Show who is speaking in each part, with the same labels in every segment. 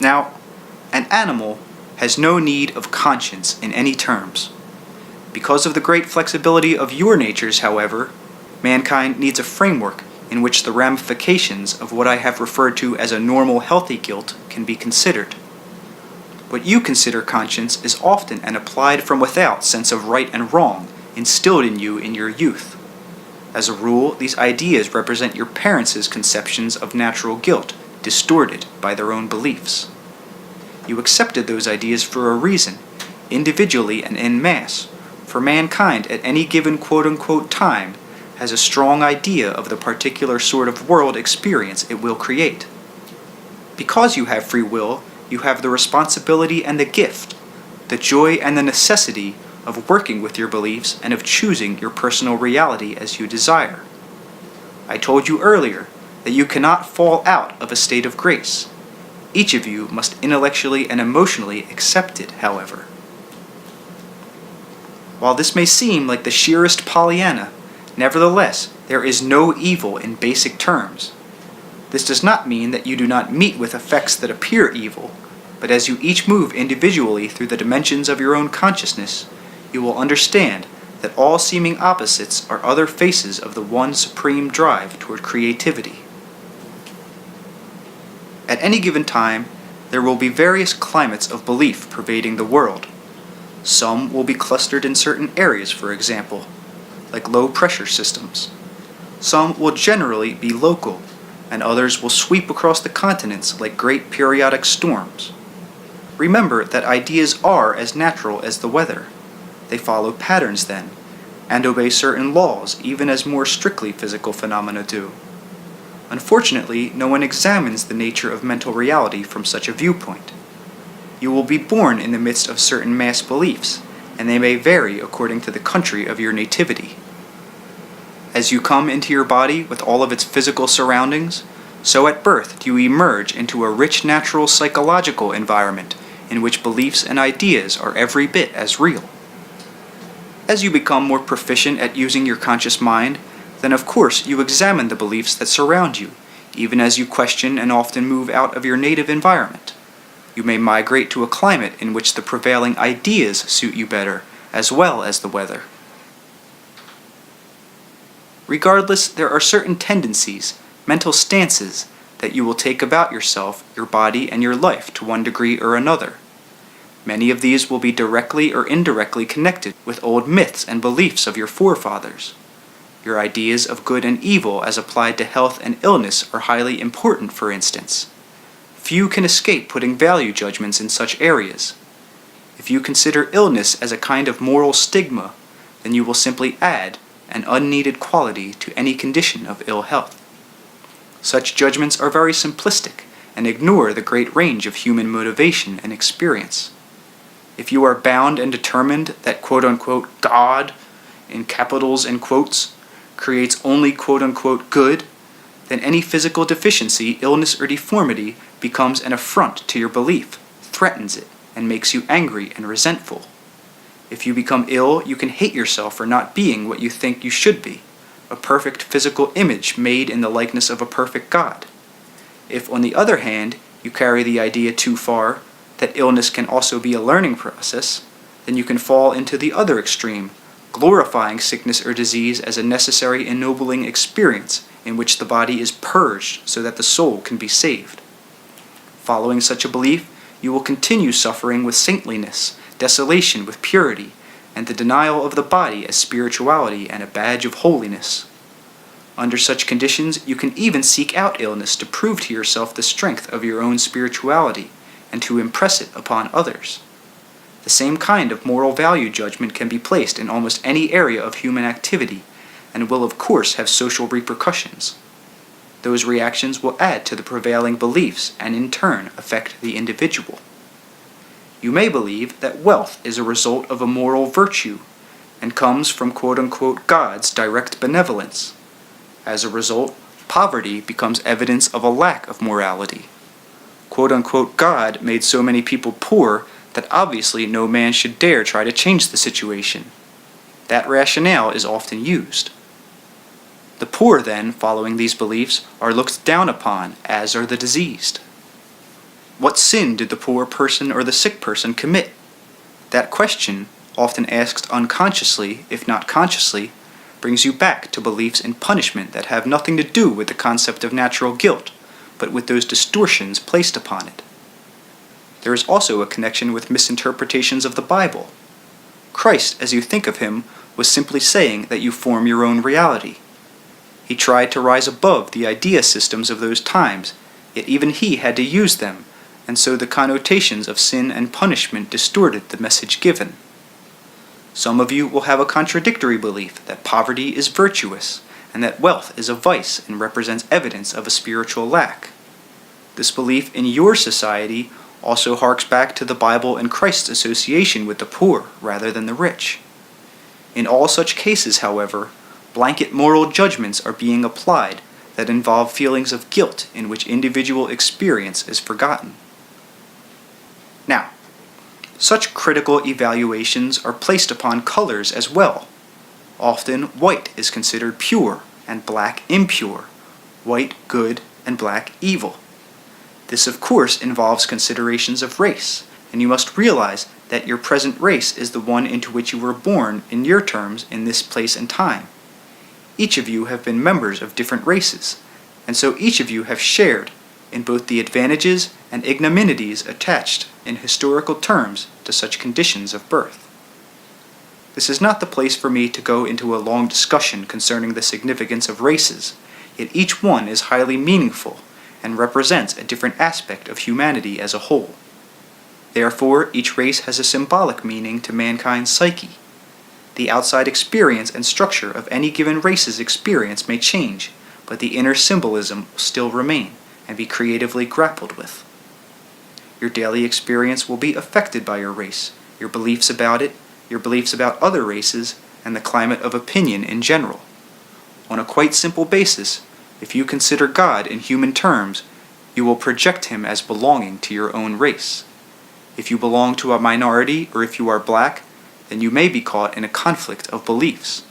Speaker 1: Now, an animal has no need of conscience in any terms. Because of the great flexibility of your natures, however, mankind needs a framework in which the ramifications of what I have referred to as a normal healthy guilt can be considered. What you consider conscience is often an applied from without sense of right and wrong instilled in you in your youth. As a rule, these ideas represent your parents' conceptions of natural guilt, distorted by their own beliefs. You accepted those ideas for a reason, individually and en masse, for mankind at any given quote-unquote time has a strong idea of the particular sort of world experience it will create. Because you have free will, you have the responsibility and the gift, the joy and the necessity of working with your beliefs and of choosing your personal reality as you desire. I told you earlier that you cannot fall out of a state of grace. Each of you must intellectually and emotionally accept it, however. While this may seem like the sheerest Pollyanna, nevertheless, there is no evil in basic terms. This does not mean that you do not meet with effects that appear evil, but as you each move individually through the dimensions of your own consciousness, you will understand that all seeming opposites are other faces of the one supreme drive toward creativity. At any given time, there will be various climates of belief pervading the world. Some will be clustered in certain areas, for example, like low-pressure systems. Some will generally be local, and others will sweep across the continents like great periodic storms. Remember that ideas are as natural as the weather. They follow patterns then, and obey certain laws even as more strictly physical phenomena do. Unfortunately, no one examines the nature of mental reality from such a viewpoint. You will be born in the midst of certain mass beliefs, and they may vary according to the country of your nativity. As you come into your body with all of its physical surroundings, so at birth do you emerge into a rich natural psychological environment in which beliefs and ideas are every bit as real. As you become more proficient at using your conscious mind, then of course you examine the beliefs that surround you, even as you question and often move out of your native environment. You may migrate to a climate in which the prevailing ideas suit you better, as well as the weather. Regardless, there are certain tendencies, mental stances, that you will take about yourself, your body, and your life to one degree or another. Many of these will be directly or indirectly connected with old myths and beliefs of your forefathers. Your ideas of good and evil as applied to health and illness are highly important, for instance. Few can escape putting value judgments in such areas. If you consider illness as a kind of moral stigma, then you will simply add an unneeded quality to any condition of ill health. Such judgments are very simplistic and ignore the great range of human motivation and experience. If you are bound and determined that quote-unquote God, in capitals and quotes, creates only quote-unquote good, then any physical deficiency, illness, or deformity becomes an affront to your belief, threatens it, and makes you angry and resentful. If you become ill, you can hate yourself for not being what you think you should be, a perfect physical image made in the likeness of a perfect God. If, on the other hand, you carry the idea too far, that illness can also be a learning process, then you can fall into the other extreme, glorifying sickness or disease as a necessary ennobling experience in which the body is purged so that the soul can be saved. Following such a belief, you will continue suffering with saintliness, desolation with purity, and the denial of the body as spirituality and a badge of holiness. Under such conditions, you can even seek out illness to prove to yourself the strength of your own spirituality and to impress it upon others. The same kind of moral value judgment can be placed in almost any area of human activity and will of course have social repercussions. Those reactions will add to the prevailing beliefs and in turn affect the individual. You may believe that wealth is a result of a moral virtue and comes from quote-unquote God's direct benevolence. As a result, poverty becomes evidence of a lack of morality. Quote-unquote God made so many people poor that obviously no man should dare try to change the situation. That rationale is often used. The poor then, following these beliefs, are looked down upon, as are the diseased. What sin did the poor person or the sick person commit? That question, often asked unconsciously, if not consciously, brings you back to beliefs in punishment that have nothing to do with the concept of natural guilt, but with those distortions placed upon it. There is also a connection with misinterpretations of the Bible. Christ, as you think of him, was simply saying that you form your own reality. He tried to rise above the idea systems of those times, yet even he had to use them, and so the connotations of sin and punishment distorted the message given. Some of you will have a contradictory belief that poverty is virtuous, and that wealth is a vice and represents evidence of a spiritual lack. This belief in your society also harks back to the Bible and Christ's association with the poor rather than the rich. In all such cases, however, blanket moral judgments are being applied that involve feelings of guilt in which individual experience is forgotten. Now, such critical evaluations are placed upon colors as well. Often, white is considered pure and black impure, white good and black evil. This, of course, involves considerations of race, and you must realize that your present race is the one into which you were born in your terms in this place and time. Each of you have been members of different races, and so each of you have shared in both the advantages and ignominies attached in historical terms to such conditions of birth. This is not the place for me to go into a long discussion concerning the significance of races, yet each one is highly meaningful and represents a different aspect of humanity as a whole. Therefore, each race has a symbolic meaning to mankind's psyche. The outside experience and structure of any given race's experience may change, but the inner symbolism will still remain and be creatively grappled with. Your daily experience will be affected by your race, your beliefs about it, your beliefs about other races, and the climate of opinion in general. On a quite simple basis, if you consider God in human terms, you will project him as belonging to your own race. If you belong to a minority or if you are black, then you may be caught in a conflict of beliefs.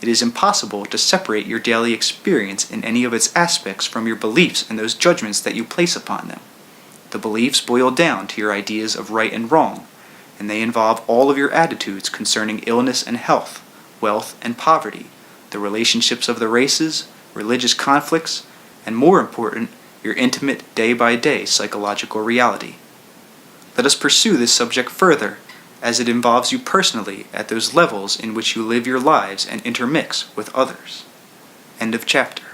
Speaker 1: It is impossible to separate your daily experience in any of its aspects from your beliefs and those judgments that you place upon them. The beliefs boil down to your ideas of right and wrong, and they involve all of your attitudes concerning illness and health, wealth and poverty, the relationships of the races, religious conflicts, and more important, your intimate day-by-day psychological reality. Let us pursue this subject further, as it involves you personally at those levels in which you live your lives and intermix with others. End of chapter.